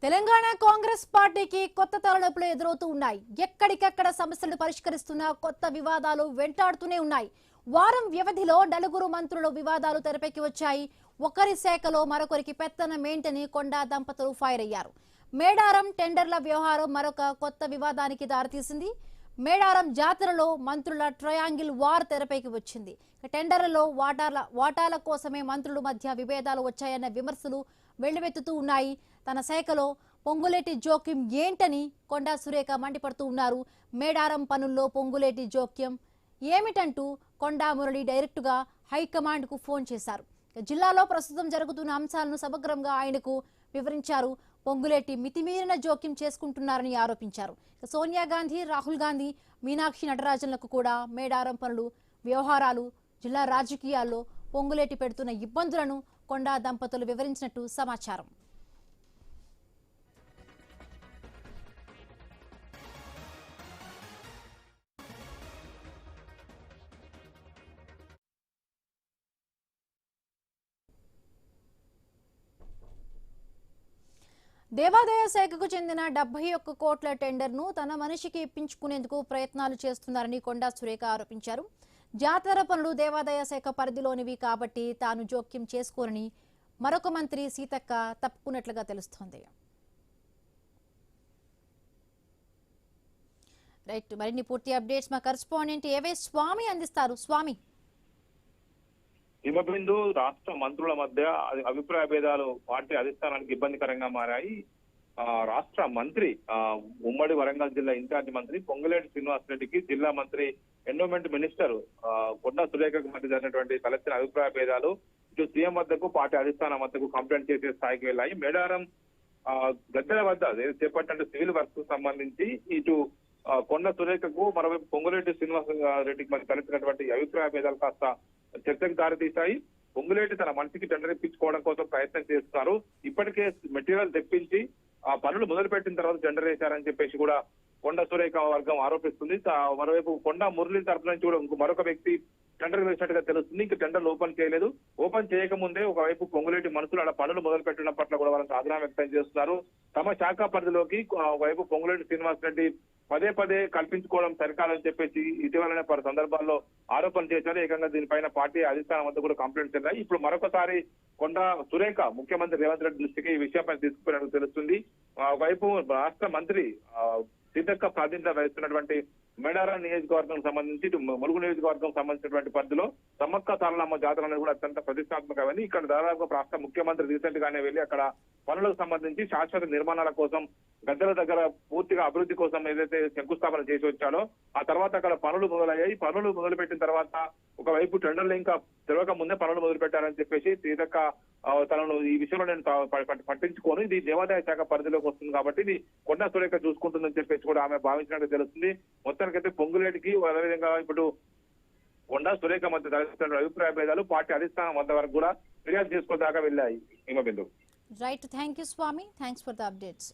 తెలంగాణ కాంగ్రెస్ పార్టీకి కొత్త తలనొప్పులు ఎదురవుతూ ఉన్నాయి. ఎక్కడికక్కడ సమస్యలు పరిష్కరిస్తున్న కొత్త వివాదాలు వెంటాడుతూనే ఉన్నాయి. వారం వ్యవధిలో నలుగురు మంత్రుల వివాదాలు తెరపైకి వచ్చాయి. ఒకరి శాఖలో మరొకరికి పెత్తనం ఏంటని కొండా దంపతులు ఫైర్ అయ్యారు. మేడారం టెండర్ల వ్యవహారం మరొక కొత్త వివాదానికి దారితీసింది. మేడారం జాతరలో మంత్రుల ట్రయాంగిల్ వార్ తెరపైకి వచ్చింది. టెండర్లలో వాటాల కోసమే మంత్రుల మధ్య విభేదాలు వచ్చాయన్న విమర్శలు వెల్లువెత్తుతూ ఉన్నాయి. తన శాఖలో పొంగులేటి జోక్యం ఏంటని కొండా సురేఖ మండిపడుతూ ఉన్నారు. మేడారం పనుల్లో పొంగులేటి జోక్యం ఏమిటంటూ కొండా మురళి డైరెక్టుగా హైకమాండ్కు ఫోన్ చేశారు. జిల్లాలో ప్రస్తుతం జరుగుతున్న అంశాలను సమగ్రంగా ఆయనకు వివరించారు. పొంగులేటి మితిమీరిన జోక్యం చేసుకుంటున్నారని ఆరోపించారు. సోనియా గాంధీ, రాహుల్ గాంధీ, మీనాక్షి నటరాజన్లకు కూడా మేడారం పనులు వ్యవహారాలు జిల్లా రాజకీయాల్లో పొంగులేటి పెడుతున్న ఇబ్బందులను కొండా దంపతులు వివరించినట్టు సమాచారం. దేవాదాయ శాఖకు చెందిన 71 కోట్ల టెండర్ను తన మనిషికి ఇప్పించుకునేందుకు ప్రయత్నాలు చేస్తున్నారని కొండా సురేఖ ఆరోపించారు. జాతర పనులు దేవాదాయ శాఖ పరిధిలోనివి కాబట్టి తాను జోక్యం చేసుకోనని మరొక మంత్రి సీతక్క తప్పుకున్నట్లుగా తెలుస్తోంది. రైట్, మరిన్ని పూర్తి అప్డేట్స్ మా కరెస్పాండెంట్ ఏవే స్వామి అందిస్తారు. స్వామి, హిమబిందు రాష్ట్ర మంత్రుల మధ్య అభిప్రాయ భేదాలు పార్టీ అధిష్టానానికి ఇబ్బందికరంగా మారాయి. రాష్ట్ర మంత్రి ఉమ్మడి వరంగల్ జిల్లా ఇన్ఛార్జి మంత్రి పొంగులేటి శ్రీనివాస్ రెడ్డికి జిల్లా మంత్రి ఎండోమెంట్ మినిస్టర్ కొండా సురేఖకు మధ్య జరిగినటువంటి తలెత్తిన అభిప్రాయ భేదాలు ఇటు సీఎం వద్దకు పార్టీ అధిష్టానం వద్దకు కంప్లైంట్ చేసే స్థాయికి వెళ్ళాయి. మేడారం గద్దెల వద్ద చేపట్టిన సివిల్ వర్క్ సంబంధించి ఇటు కొండా సురేఖకు మరోవైపు పొంగులేటి శ్రీనివాస్ రెడ్డికి మధ్య తలెత్తినటువంటి అభిప్రాయ భేదాలు కాస్త చర్చకు దారితీశాయి. పొంగులేటి తన మనిషికి టెండర్ ఇప్పించుకోవడం కోసం ప్రయత్నం చేస్తున్నారు. ఇప్పటికే మెటీరియల్ తెప్పించి ఆ పనులు మొదలుపెట్టిన తర్వాత టెండర్ వేశారని చెప్పేసి కూడా కొండా సురేఖ వర్గం ఆరోపిస్తుంది. మరోవైపు కొండా మురళి తరఫు నుంచి కూడా మరొక వ్యక్తి టెండర్ వేసినట్టుగా తెలుస్తుంది. ఇంకా టెండర్లు ఓపెన్ చేయలేదు. ఓపెన్ చేయకముందే ఒకవైపు పొంగులేటి మనుషులు అలా పనులు మొదలు పెట్టడం పట్ల కూడా వాళ్ళకి ఆగ్రహం వ్యక్తం చేస్తున్నారు. తమ శాఖ పరిధిలోకి ఒకవైపు పొంగులేటి శ్రీనివాస్ రెడ్డి పదే పదే కల్పించుకోవడం సరికాదని చెప్పేసి ఇటీవలనే పలు సందర్భాల్లో ఆరోపణ చేశారు. ఏకంగా దీనిపైన పార్టీ అధిష్టానం వద్ద కూడా కంప్లైంట్స్ ఉన్నాయి. ఇప్పుడు మరొకసారి కొండా సురేఖ ముఖ్యమంత్రి రేవంత్ రెడ్డి దృష్టికి ఈ విషయంపై తీసుకుపోయినట్టు తెలుస్తుంది. ఒకవైపు రాష్ట్ర మంత్రి సీతక్క ప్రాతినిధ్యం వహిస్తున్నటువంటి మేడారం నియోజకవర్గం సంబంధించి ఇటు ములుగు నియోజకవర్గం సంబంధించినటువంటి పరిధిలో సమ్మక్క సారలమ్మ జాతర అనేది కూడా అత్యంత ప్రతిష్టాత్మకమైంది. ఇక్కడ దాదాపు రాష్ట్ర ముఖ్యమంత్రి రీసెంట్ గానే వెళ్లి అక్కడ పనులకు సంబంధించి శాశ్వత నిర్మాణాల కోసం గద్దెల దగ్గర పూర్తిగా అభివృద్ధి కోసం ఏదైతే శంకుస్థాపన చేసి వచ్చాడో ఆ తర్వాత అక్కడ పనులు మొదలయ్యాయి. పనులు మొదలుపెట్టిన తర్వాత ఒకవైపు టెండర్లు ఇంకా తెలియక ముందే పనులు మొదలు పెట్టారని చెప్పేసి సీతక్క తనను ఈ విషయంలో నేను పట్టించుకోను, ఇది దేవాదాయ శాఖ పరిధిలోకి వస్తుంది కాబట్టి ఇది కొండా సురేఖ చూసుకుంటుందని చెప్పేసి కూడా ఆమె భావించినట్టు తెలుస్తుంది. మొత్తానికైతే పొంగులేటికి అదేవిధంగా ఇప్పుడు కొండా సురేఖ మధ్య తలెత్తిన అభిప్రాయ భేదాలు పార్టీ అధిష్టానం వద్ద వరకు కూడా ఫిర్యాదు చేసుకోదాకా వెళ్ళాయి. Himabindu. Right, thank you Swami, thanks for the updates.